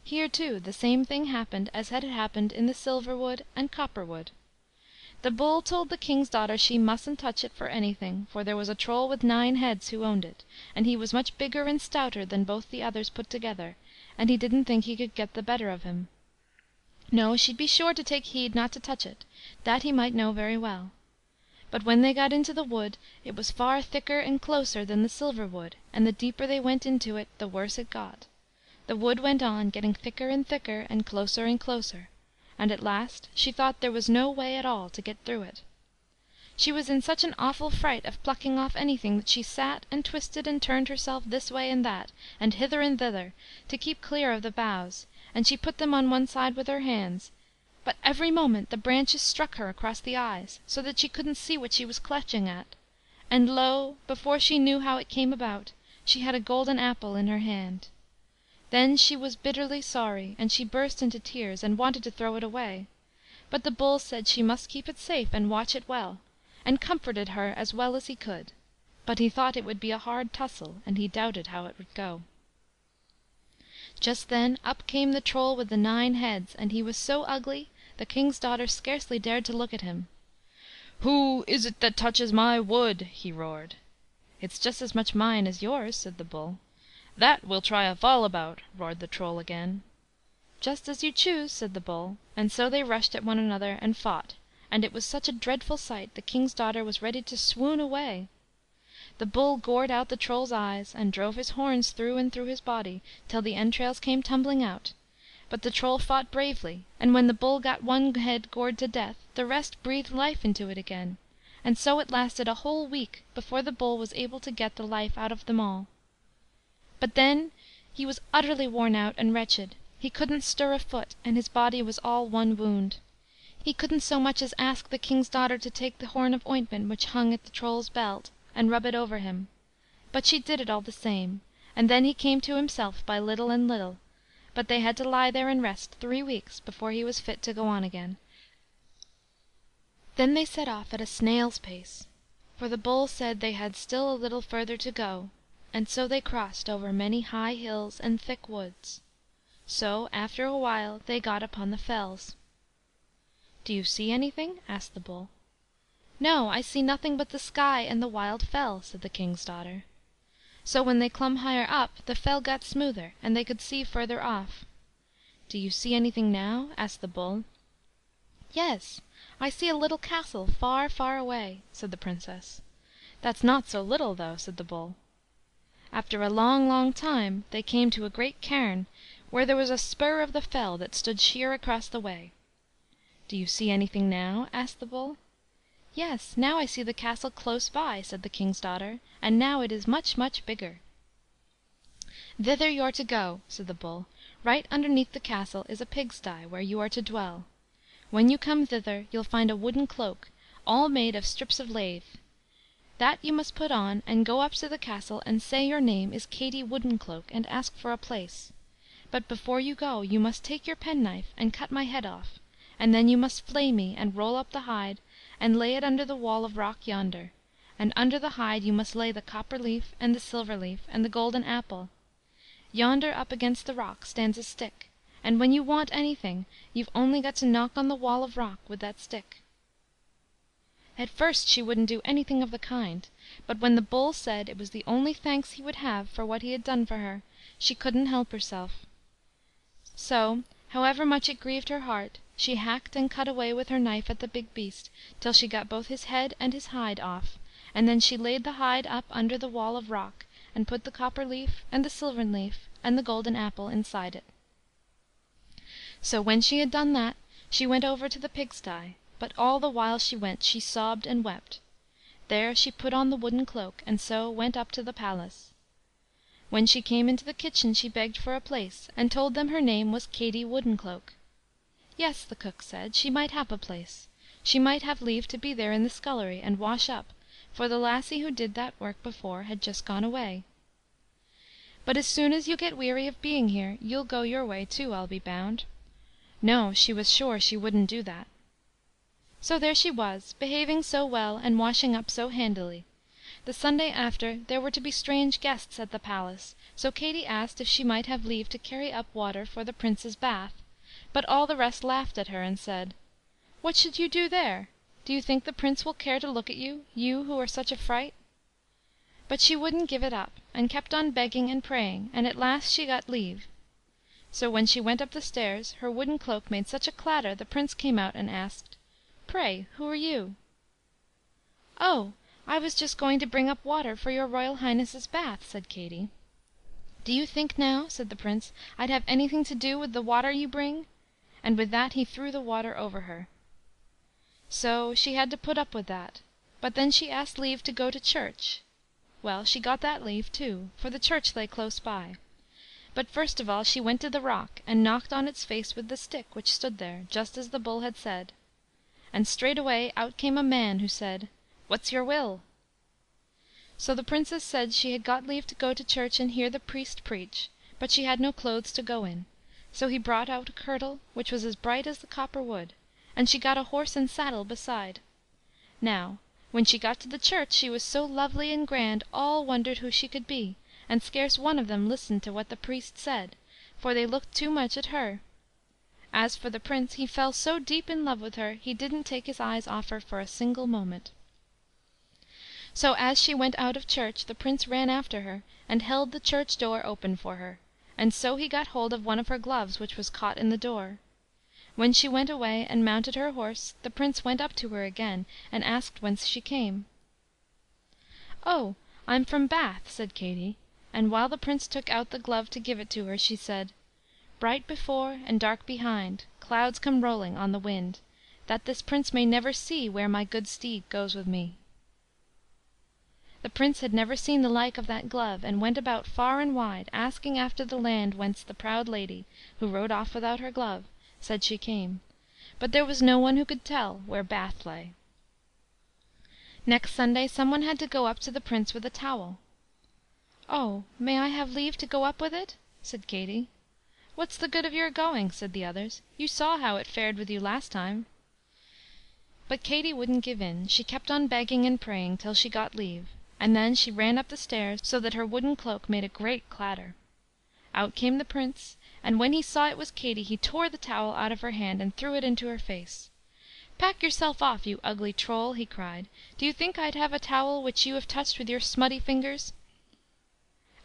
Here, too, the same thing happened as had happened in the silver wood and copper wood. The Bull told the King's daughter she mustn't touch it for anything, for there was a Troll with 9 heads who owned it, and he was much bigger and stouter than both the others put together, and he didn't think he could get the better of him. No, she'd be sure to take heed not to touch it, that he might know very well. But when they got into the wood, it was far thicker and closer than the silver wood, and the deeper they went into it the worse it got. The wood went on, getting thicker and thicker, and closer, and at last she thought there was no way at all to get through it. She was in such an awful fright of plucking off anything that she sat and twisted and turned herself this way and that, and hither and thither, to keep clear of the boughs, and she put them on one side with her hands, but every moment the branches struck her across the eyes, so that she couldn't see what she was clutching at, and lo! before she knew how it came about, she had a golden apple in her hand. Then she was bitterly sorry, and she burst into tears, and wanted to throw it away. But the Bull said she must keep it safe and watch it well, and comforted her as well as he could, but he thought it would be a hard tussle, and he doubted how it would go. Just then up came the Troll with the 9 heads, and he was so ugly the King's daughter scarcely dared to look at him. "Who is it that touches my wood?" he roared. "It's just as much mine as yours", said the Bull. "That we'll try a fall about", roared the Troll again. "Just as you choose", said the Bull, and so they rushed at one another and fought, and it was such a dreadful sight the King's daughter was ready to swoon away. The Bull gored out the Troll's eyes, and drove his horns through and through his body, till the entrails came tumbling out, but the Troll fought bravely, and when the Bull got one head gored to death, the rest breathed life into it again, and so it lasted a whole week before the Bull was able to get the life out of them all. But then he was utterly worn out and wretched; he couldn't stir a foot, and his body was all one wound. He couldn't so much as ask the King's daughter to take the horn of ointment which hung at the Troll's belt, and rub it over him, but she did it all the same, and then he came to himself by little and little, but they had to lie there and rest 3 weeks before he was fit to go on again. Then they set off at a snail's pace, for the Bull said they had still a little further to go, and so they crossed over many high hills and thick woods. So after a while they got upon the fells. "Do you see anything?" asked the Bull. "No, I see nothing but the sky and the wild fell", said the King's daughter. So when they clomb higher up, the fell got smoother, and they could see further off. "Do you see anything now?" asked the Bull. "Yes, I see a little castle far, far away", said the Princess. "That's not so little, though", said the Bull. After a long, long time they came to a great cairn, where there was a spur of the fell that stood sheer across the way. "Do you see anything now?" asked the Bull. "Yes, now I see the castle close by", said the King's daughter, "and now it is much, much bigger." "Thither you're to go", said the Bull. "Right underneath the castle is a pigsty, where you are to dwell. When you come thither you'll find a wooden cloak, all made of strips of lath. That you must put on, and go up to the castle, and say your name is Katie Woodencloak, and ask for a place. But before you go you must take your penknife and cut my head off, and then you must flay me, and roll up the hide, and lay it under the wall of rock yonder, and under the hide you must lay the copper leaf, and the silver leaf, and the golden apple. Yonder up against the rock stands a stick, and when you want anything you've only got to knock on the wall of rock with that stick." At first she wouldn't do anything of the kind, but when the Bull said it was the only thanks he would have for what he had done for her, she couldn't help herself. So, however much it grieved her heart, she hacked and cut away with her knife at the big beast, till she got both his head and his hide off, and then she laid the hide up under the wall of rock, and put the copper leaf, and the silver leaf, and the golden apple inside it. So when she had done that, she went over to the pigsty, but all the while she went she sobbed and wept. There she put on the wooden cloak, and so went up to the palace. When she came into the kitchen she begged for a place, and told them her name was Katie Woodencloak. Yes, the cook said, she might have a place. She might have leave to be there in the scullery, and wash up, for the lassie who did that work before had just gone away. "But as soon as you get weary of being here, you'll go your way too, I'll be bound." No, she was sure she wouldn't do that. So there she was, behaving so well and washing up so handily. The Sunday after there were to be strange guests at the palace, so Katy asked if she might have leave to carry up water for the Prince's bath, but all the rest laughed at her, and said: "What should you do there? Do you think the Prince will care to look at you, you who are such a fright?" But she wouldn't give it up, and kept on begging and praying, and at last she got leave. So when she went up the stairs, her wooden cloak made such a clatter, the Prince came out and asked: "Pray, who are you?" "Oh, I was just going to bring up water for your Royal Highness's bath", said Katy. "Do you think now", said the Prince, "I'd have anything to do with the water you bring?" And with that he threw the water over her. So she had to put up with that. But then she asked leave to go to church. Well, she got that leave too, for the church lay close by. But first of all she went to the rock, and knocked on its face with the stick which stood there, just as the Bull had said. And straightway out came a man, who said: "What's your will?" So the Princess said she had got leave to go to church and hear the priest preach, but she had no clothes to go in. So he brought out a kirtle, which was as bright as the copper wood, and she got a horse and saddle beside. Now, when she got to the church, she was so lovely and grand, all wondered who she could be, and scarce one of them listened to what the priest said, for they looked too much at her. As for the Prince, he fell so deep in love with her, he didn't take his eyes off her for a single moment. So as she went out of church, the Prince ran after her, and held the church door open for her, and so he got hold of one of her gloves, which was caught in the door. When she went away and mounted her horse, the Prince went up to her again, and asked whence she came. "Oh, I'm from Bath", said Katy, and while the Prince took out the glove to give it to her, she said: "Bright before and dark behind, clouds come rolling on the wind, that this Prince may never see where my good steed goes with me." The Prince had never seen the like of that glove, and went about far and wide, asking after the land whence the proud lady, who rode off without her glove, said she came, but there was no one who could tell where Bath lay. Next Sunday some one had to go up to the Prince with a towel. "Oh, may I have leave to go up with it?" said Katy. "What's the good of your going?" said the others. "You saw how it fared with you last time." But Katy wouldn't give in; she kept on begging and praying till she got leave, and then she ran up the stairs, so that her wooden cloak made a great clatter. Out came the Prince, and when he saw it was Katy, he tore the towel out of her hand and threw it into her face. "Pack yourself off, you ugly Troll", he cried. "Do you think I'd have a towel which you have touched with your smutty fingers?"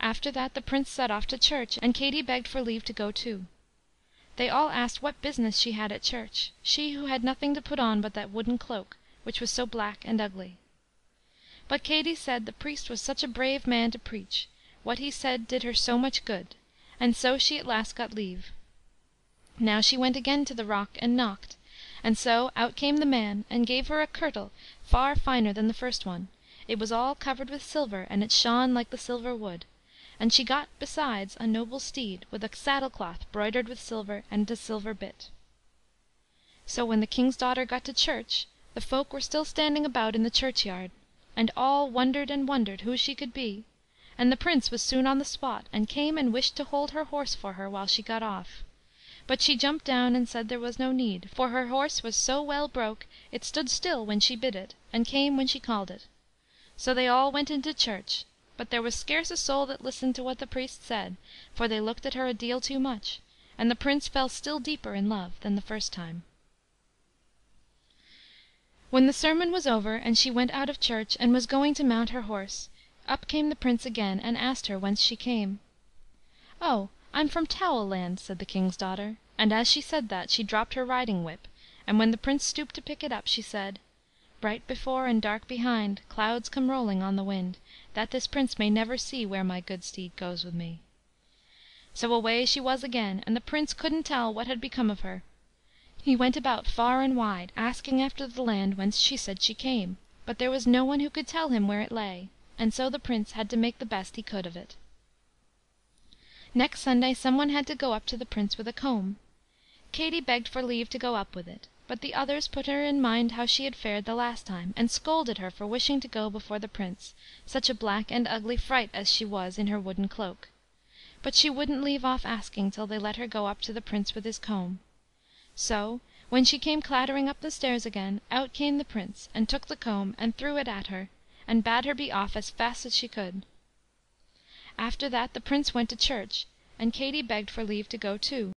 After that the Prince set off to church, and Katy begged for leave to go too. They all asked what business she had at church, she who had nothing to put on but that wooden cloak, which was so black and ugly. But Katy said the priest was such a brave man to preach, what he said did her so much good, and so she at last got leave. Now she went again to the rock and knocked, and so out came the man, and gave her a kirtle far finer than the first one; it was all covered with silver, and it shone like the silver wood, and she got besides a noble steed, with a saddle cloth broidered with silver, and a silver bit. So when the King's daughter got to church, the folk were still standing about in the churchyard, and all wondered and wondered who she could be, and the Prince was soon on the spot, and came and wished to hold her horse for her while she got off. But she jumped down and said there was no need, for her horse was so well broke, it stood still when she bid it, and came when she called it. So they all went into church, but there was scarce a soul that listened to what the priest said, for they looked at her a deal too much, and the Prince fell still deeper in love than the first time. When the sermon was over, and she went out of church, and was going to mount her horse, up came the Prince again, and asked her whence she came. "Oh, I'm from Towel Land", said the King's daughter, and as she said that she dropped her riding whip, and when the Prince stooped to pick it up, she said: "Bright before and dark behind, clouds come rolling on the wind, that this Prince may never see where my good steed goes with me." So away she was again, and the Prince couldn't tell what had become of her. He went about far and wide, asking after the land whence she said she came, but there was no one who could tell him where it lay, and so the Prince had to make the best he could of it. Next Sunday some one had to go up to the Prince with a comb. Katy begged for leave to go up with it, but the others put her in mind how she had fared the last time, and scolded her for wishing to go before the Prince, such a black and ugly fright as she was in her wooden cloak. But she wouldn't leave off asking till they let her go up to the Prince with his comb. So, when she came clattering up the stairs again, out came the Prince, and took the comb, and threw it at her, and bade her be off as fast as she could. After that the Prince went to church, and Katie begged for leave to go too.